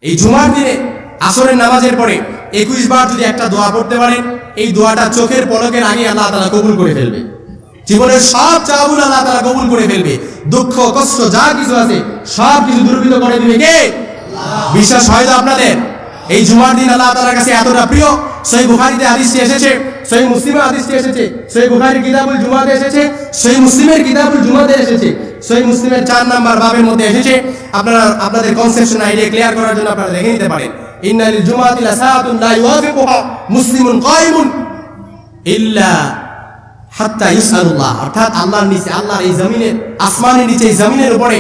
এই জুমার দিনে আসরের নামাজের পরে 21 বার যদি একটা দোয়া পড়তে পারেন, এই দোয়াটা চোখের পলকের আগে আল্লাহ তাআলা কবুল করে ফেলবে। জীবনের সব চাওয়াগুলো আল্লাহ তাআলা কবুল করে ফেলবে। দুঃখ কষ্ট যা কিছু আছে সব কিছু দূরীভূত করে দিবে কে? আল্লাহ। বিশ্বাস হয় তো আপনাদের? এই জুমার দিন আল্লাহ তাআলার কাছে এতটা প্রিয়। সহিহ বুখারীতে হাদিসটি এসেছে, সহিহ মুসলিমে হাদিসটি এসেছে, সহিহ বুখারীর কিতাবুল জুমাতে এসেছে, সহিহ মুসলিমের কিতাবুল জুমাতে এসেছে, সহিহ মুসলিমের 4 নাম্বার বাবের মধ্যে এসেছে। আপনারা আপনাদের কনসেপশন আইডিয়া ক্লিয়ার করার জন্য আপনারা দেখে নিতে পারেন। ইন্না লিল জুমাতি লাসাআতুন লা ইওয়াফিকুহা মুসলিমুন কায়িমুন ইল্লা হাত্তা ইসআলুল্লাহ, অর্থাৎ আল্লাহর নিচে, আল্লাহর এই জমিনের, আসমানের নিচে, এই জমিনের উপরে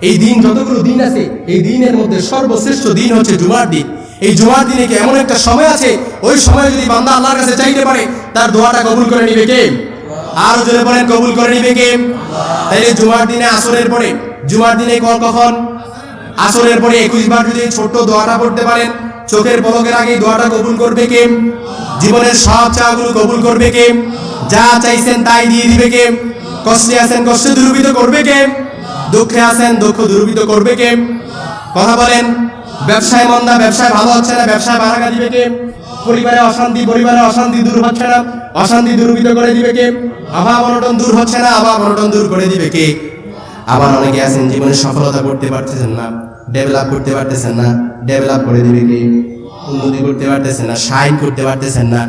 এই দিন যতগুলো দিন আছে, এই দিনের মধ্যে সর্বশ্রেষ্ঠ দিন হচ্ছে জুমার দিন। এই জুমার দিনে কি এমন একটা সময় আছে, ওই সময় যদি বান্দা আল্লাহর কাছে চাইতে পারে, তার দোয়াটা কবুল করে নিবে কে? আরো জোরে বলেন, কবুল করে নিবে কে? তাইলে জুমার দিনে আসরের পরে, জুমার দিনে কখন? আসরের পরে 21 বার যদি ছোট্ট দোয়াটা পড়তে পারেন, চোখের পলকের আগে দোয়াটা কবুল করবে কে? জীবনের সব চাওয়াগুলো কবুল করবে কে? যা চাইছেন তাই দিয়ে দিবে কে? কষ্টে আছেন কষ্ট দূরীভূত করবে কে? দুঃখে আছেন দুঃখ দূরীভূত করবে কে? কথা বলেন। ব্যবসায় মন্দা, ব্যবসায় ভালো হচ্ছে না, ব্যবসায় বাড়াকা দিবে কে? পরিবারে অশান্তি দূর হচ্ছে না, অশান্তি দূরীভূত করে দিবে কে? অভাব অনটন দূর হচ্ছে না, অভাব অনটন দূর করে দিবে কে? আবার অনেকে আছেন জীবনে সফলতা করতে পারতেছেন না, ডেভেলপ করতে পারতেছেন না, ডেভেলপ করে দিবে কে? উন্নতি করতে পারতেছেন না, শাইন করতে পারতেছেন না,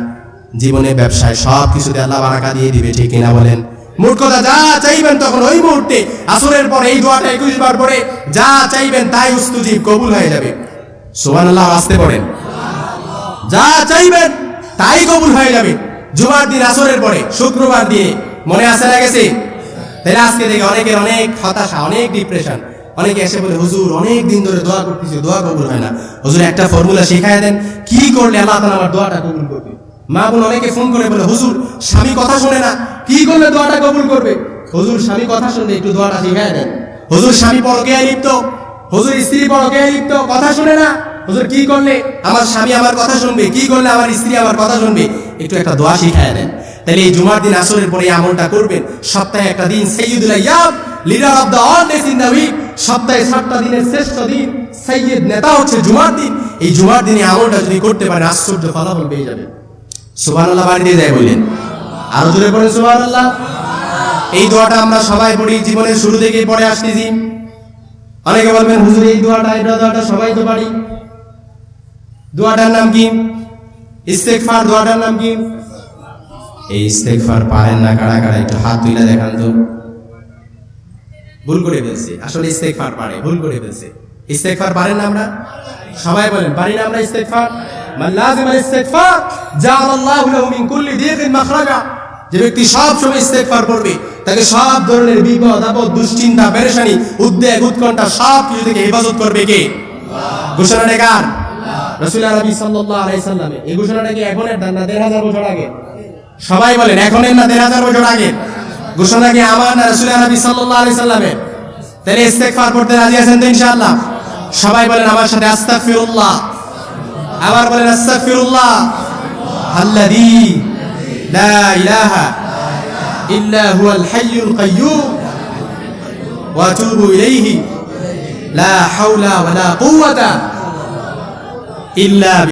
জীবনে ব্যবসায় সব কিছুতে আল্লাহ বারাকা দিয়ে দিবে, ঠিক কিনা বলেন? মোট কথা, যা চাইবেন তখন ওই মুহূর্তে আসরের পরে এই দোয়াটা 21 বার পরে যা চাইবেন তাই উস্তুজিব, কবুল হয়ে যাবে। সুবহানাল্লাহ, আসতে পড়েন। যা চাইবেন তাই কবুল হয়ে যাবে। জুমার দিন আসরের পরে, শুক্রবার দিয়ে, মনে আসে না গেছে? তাহলে আজকে দেখে অনেকের অনেক হতাশা, অনেক ডিপ্রেশন। অনেকে এসে বলে, হুজুর অনেক দিন ধরে দোয়া করতেছি, দোয়া কবুল হয় না। হুজুর একটা ফর্মুলা শিখায় দেন, কি করলে আল্লাহ তাআলা আমার দোয়াটা কবুল করবে? মা বোন অনেকে ফোন করে বলে, হুজুর স্বামী কথা শোনে না, কি করলে দোয়াটা কবুল করবে? হুজুর স্বামী কথা শুনলে একটু দোয়াটা শিখায় দেন। হুজুর স্বামী পরকীয়ায় লিপ্ত, হুজুর স্ত্রী পরকীয়ায় লিপ্ত, কথা শুনে না, হুজুর কি করলে আমার স্বামী আমার কথা শুনবে, কি করলে আমার স্ত্রী আমার কথা শুনবে? একটু একটা দোয়া শিখায় দেন। তাহলে এই জুমার দিন আসরের পরে আমলটা করবেন। সপ্তাহে একটা দিন, সাইয়্যিদুল আইয়াম, leader of the all days in the week, সপ্তাহে 7টা দিনের শ্রেষ্ঠ দিন, সাইয়্যিদ নেতা হচ্ছে জুমার দিন। এই জুমার দিনে আমলটা যদি করতে পারেন, আশ্চর্য ফলাফল পেয়ে যাবেন। সুবহানাল্লাহ বাড়ি দিয়ে যায় বলেন, আরো জোরে পড়েন সুবহানাল্লাহ। এই দোয়াটা আমরা সবাই পড়ি, জীবনের শুরু থেকে পড়ে আসতেছি। অনেকে বলবেন, হুজুর এই দোয়াটা সবাই তো পারি। দোয়াটার নাম কি? ইস্তেগফার। দোয়াটার নাম কি? এই ইস্তেগফার পারেন না কারা কারা, একটু হাত তুলে দেখান তো। ভুল করে ফেলছে, আসলে ইস্তেগফার পারে, ভুল করে ফেলছে। ইস্তেগফার পারেন না আমরা? সবাই বলেন, পারি না আমরা ইস্তেগফার? মান লাযিমাল ইস্তেগফার জাআলাল্লাহু লাহু মিন কুল্লি দীকিন মাখরাজা। যে ব্যক্তি সব সময় ইস্তেগফার পড়বে, তাকে সব ধরনের বিপদ আপদ, দুশ্চিন্তা, পেরেশানি, উদ্বেগ, উৎকণ্ঠা সব কিছু থেকে হেফাজত করবে কে? আল্লাহ। ঘোষণাটা কার? রাসূল আরবি সাল্লাল্লাহু আলাইহি সাল্লামের। এই ঘোষণাটা কি এখনের না ১৫০০ বছর আগে? সবাই বলেন, এখনের না ১৫০০ বছর আগে? ঘোষণা কি আমার না রাসূল আরবি সাল্লাল্লাহু আলাইহি সাল্লামের? তাহলে ইস্তেগফার পড়তে রাজি আছেন তো ইনশাআল্লাহ? সবাই বলেন আমার সাথে, আস্তাগফিরুল্লাহ। আবার বলেন, আস্তাগফিরুল্লাহ আল্লাযী লা ইলাহা ইল্লা হুয়াল হাইয়ুল কাইয়্যুম ওয়া আতুবু ইলাইহি লা হাওলা ওয়া লা কুওয়াতা ইল্লা